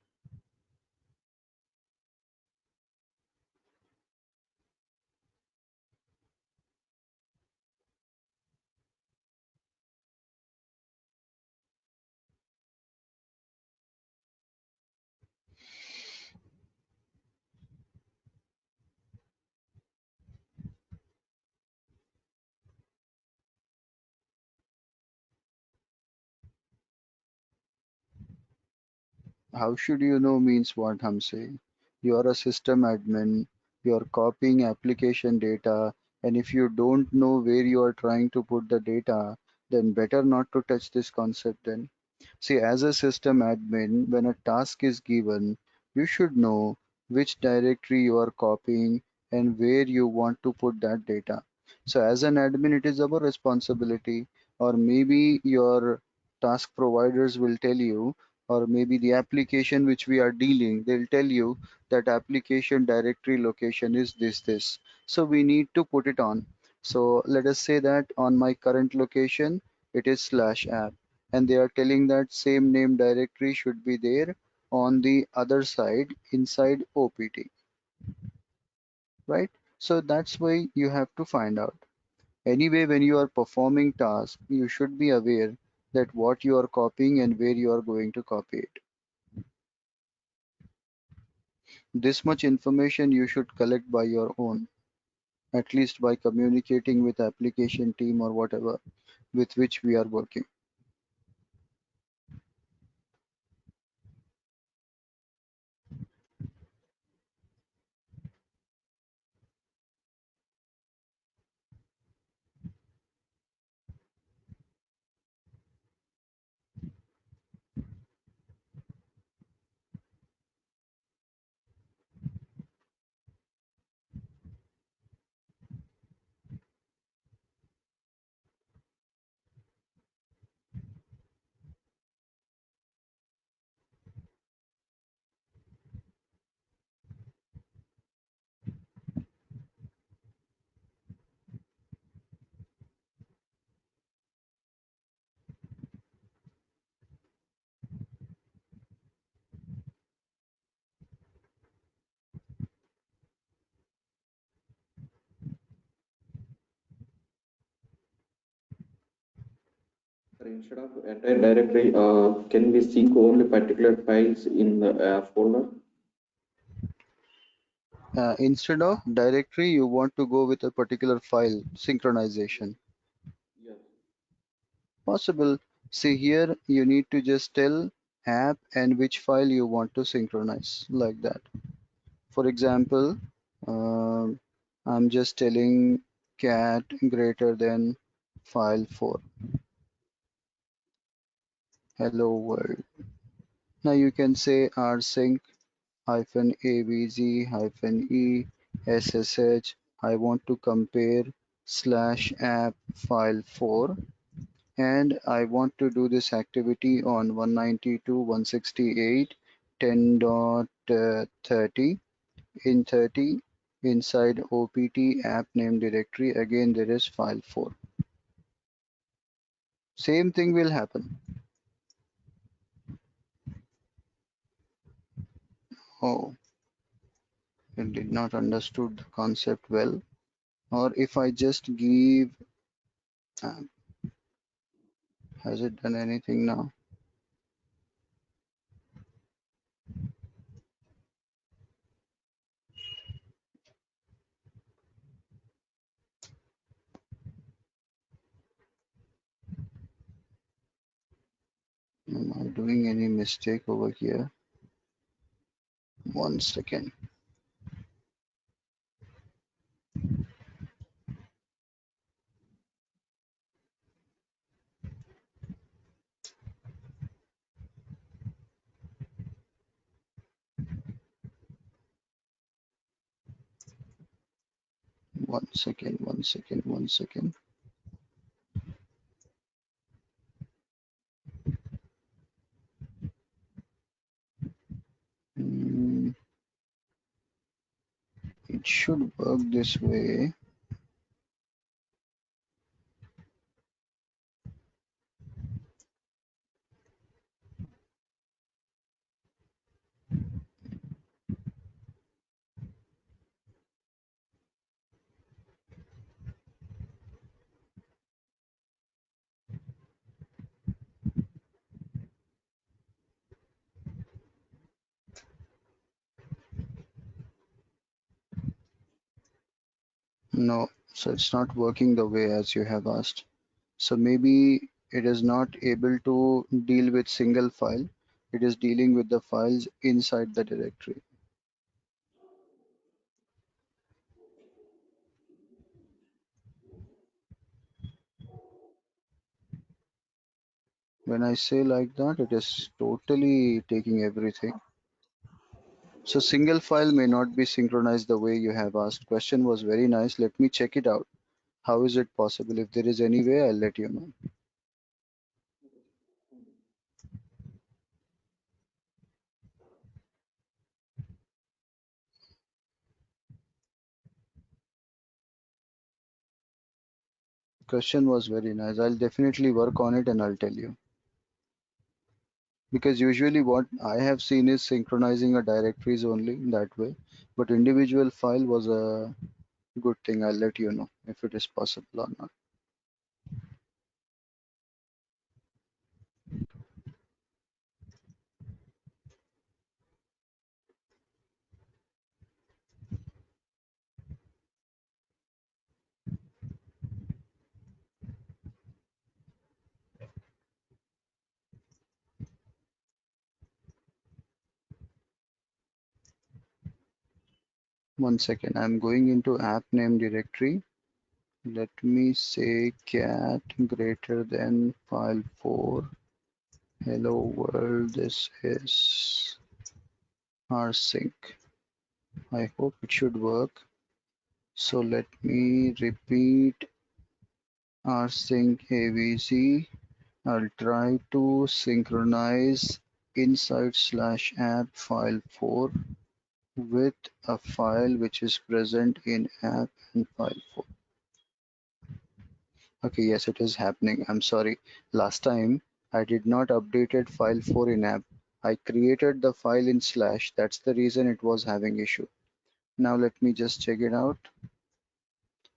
How should you know means what I'm saying. You are a system admin, you are copying application data, and if you don't know where you are trying to put the data, then better not to touch this concept then. See, as a system admin, when a task is given, you should know which directory you are copying and where you want to put that data. So as an admin, it is our responsibility, or maybe your task providers will tell you, or maybe the application which we are dealing, they'll tell you that application directory location is this. So we need to put it on. So let us say that on my current location, it is slash app, and they are telling that same name directory should be there on the other side inside OPT, right? So that's why you have to find out. Anyway, when you are performing tasks, you should be aware that what you are copying and where you are going to copy it. This much information you should collect by your own, at least by communicating with application team or whatever with which we are working. Sir, instead of entire directory, can we sync only particular files in the folder? Instead of directory, you want to go with a particular file synchronization. Yes. Possible. See here, you need to just tell app and which file you want to synchronize like that. For example, um, I'm just telling cat greater than file 4. Hello world. Now you can say rsync hyphen avg hyphen e ssh. I want to compare slash app file 4, and I want to do this activity on 192.168.10.30. In 30, inside OPT app name directory, again there is file 4. Same thing will happen. Oh, I did not understood the concept well. Or if I just give, uh, has it done anything now? Am I doing any mistake over here? 1 second. One second, one second, one second. Mm, it should work this way. No, so it's not working the way as you have asked. So maybe it is not able to deal with single file. It is dealing with the files inside the directory. When I say like that, it is totally taking everything. So single file may not be synchronized the way you have asked. Question was very nice. Let me check it out. How is it possible? If there is any way, I'll let you know. Question was very nice. I'll definitely work on it and I'll tell you. Because usually what I have seen is synchronizing a directories only that way. But individual file was a good thing. I'll let you know if it is possible or not. One second. I'm going into app name directory. Let me say cat greater than file4. Hello world. This is rsync. I hope it should work. So let me repeat rsync avc. I'll try to synchronize inside slash app file4 with a file which is present in app and file4. Okay, yes, it is happening. I'm sorry. Last time I did not updated file4 in app. I created the file in slash. That's the reason it was having issue. Now let me just check it out.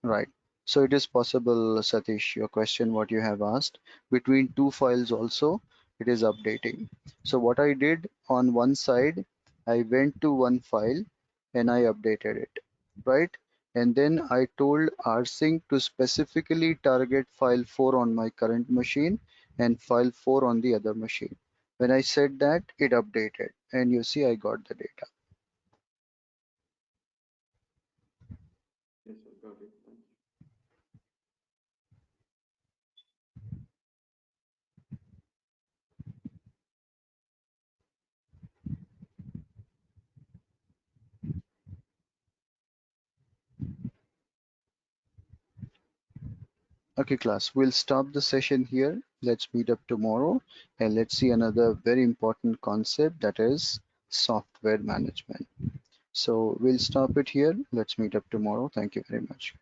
Right. So it is possible, Satish, your question, what you have asked, between two files also, it is updating. So what I did on one side, I went to one file and I updated it, right? And then I told rsync to specifically target file4 on my current machine and file4 on the other machine. When I said that, it updated, and you see I got the data. Yes, sir, got it. Thank you. Okay, class, we'll stop the session here. Let's meet up tomorrow and let's see another very important concept, that is software management. So we'll stop it here. Let's meet up tomorrow. Thank you very much.